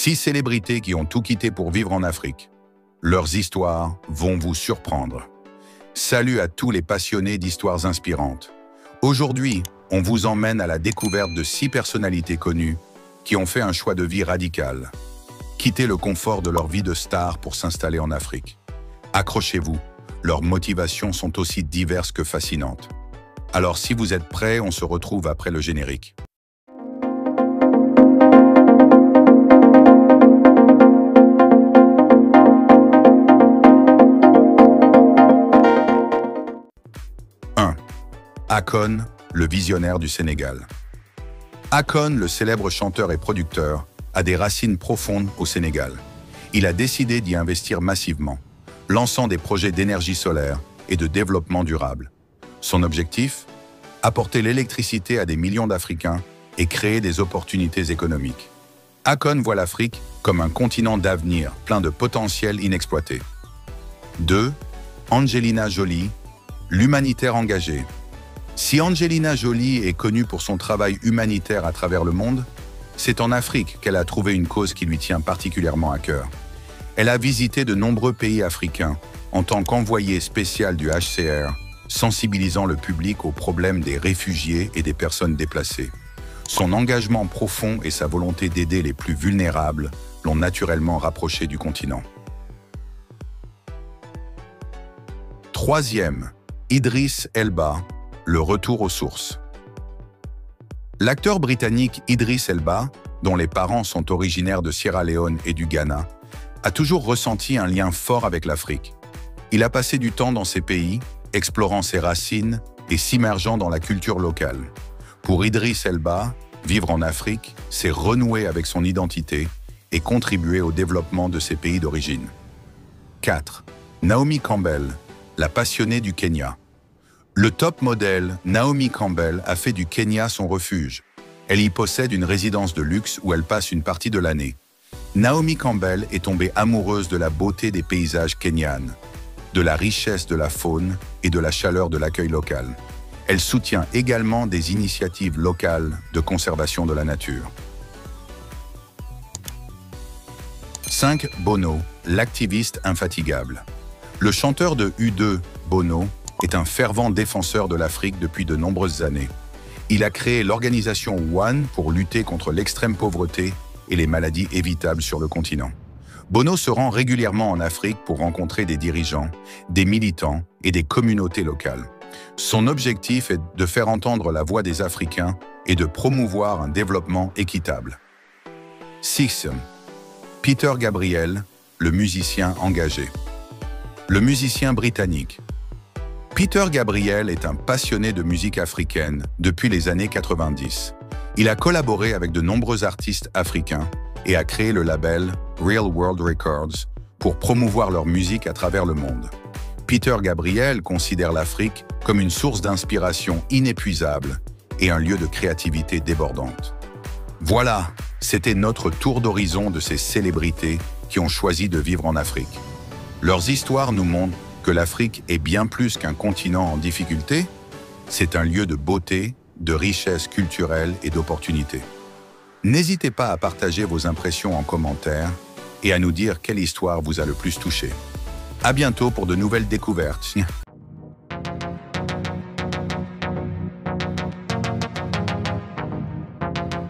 6 célébrités qui ont tout quitté pour vivre en Afrique. Leurs histoires vont vous surprendre. Salut à tous les passionnés d'histoires inspirantes. Aujourd'hui, on vous emmène à la découverte de 6 personnalités connues qui ont fait un choix de vie radical. Quitter le confort de leur vie de star pour s'installer en Afrique. Accrochez-vous, leurs motivations sont aussi diverses que fascinantes. Alors si vous êtes prêts, on se retrouve après le générique. Akon, le visionnaire du Sénégal. Akon, le célèbre chanteur et producteur, a des racines profondes au Sénégal. Il a décidé d'y investir massivement, lançant des projets d'énergie solaire et de développement durable. Son objectif ? Apporter l'électricité à des millions d'Africains et créer des opportunités économiques. Akon voit l'Afrique comme un continent d'avenir plein de potentiel inexploité. 2. Angelina Jolie, l'humanitaire engagée. Si Angelina Jolie est connue pour son travail humanitaire à travers le monde, c'est en Afrique qu'elle a trouvé une cause qui lui tient particulièrement à cœur. Elle a visité de nombreux pays africains en tant qu'envoyée spéciale du HCR, sensibilisant le public aux problèmes des réfugiés et des personnes déplacées. Son engagement profond et sa volonté d'aider les plus vulnérables l'ont naturellement rapproché du continent. 3e, Idriss Elba, le retour aux sources. L'acteur britannique Idriss Elba, dont les parents sont originaires de Sierra Leone et du Ghana, a toujours ressenti un lien fort avec l'Afrique. Il a passé du temps dans ces pays, explorant ses racines et s'immergeant dans la culture locale. Pour Idriss Elba, vivre en Afrique, c'est renouer avec son identité et contribuer au développement de ses pays d'origine. 4. Naomi Campbell, la passionnée du Kenya. Le top modèle Naomi Campbell a fait du Kenya son refuge. Elle y possède une résidence de luxe où elle passe une partie de l'année. Naomi Campbell est tombée amoureuse de la beauté des paysages kenyanes, de la richesse de la faune et de la chaleur de l'accueil local. Elle soutient également des initiatives locales de conservation de la nature. 5. Bono, l'activiste infatigable. Le chanteur de U2, Bono, est un fervent défenseur de l'Afrique depuis de nombreuses années. Il a créé l'organisation One pour lutter contre l'extrême pauvreté et les maladies évitables sur le continent. Bono se rend régulièrement en Afrique pour rencontrer des dirigeants, des militants et des communautés locales. Son objectif est de faire entendre la voix des Africains et de promouvoir un développement équitable. 6. Peter Gabriel, le musicien engagé. Le musicien britannique. Peter Gabriel est un passionné de musique africaine depuis les années 90. Il a collaboré avec de nombreux artistes africains et a créé le label Real World Records pour promouvoir leur musique à travers le monde. Peter Gabriel considère l'Afrique comme une source d'inspiration inépuisable et un lieu de créativité débordante. Voilà, c'était notre tour d'horizon de ces célébrités qui ont choisi de vivre en Afrique. Leurs histoires nous montrent que l'Afrique est bien plus qu'un continent en difficulté, c'est un lieu de beauté, de richesse culturelle et d'opportunités. N'hésitez pas à partager vos impressions en commentaire et à nous dire quelle histoire vous a le plus touché. À bientôt pour de nouvelles découvertes.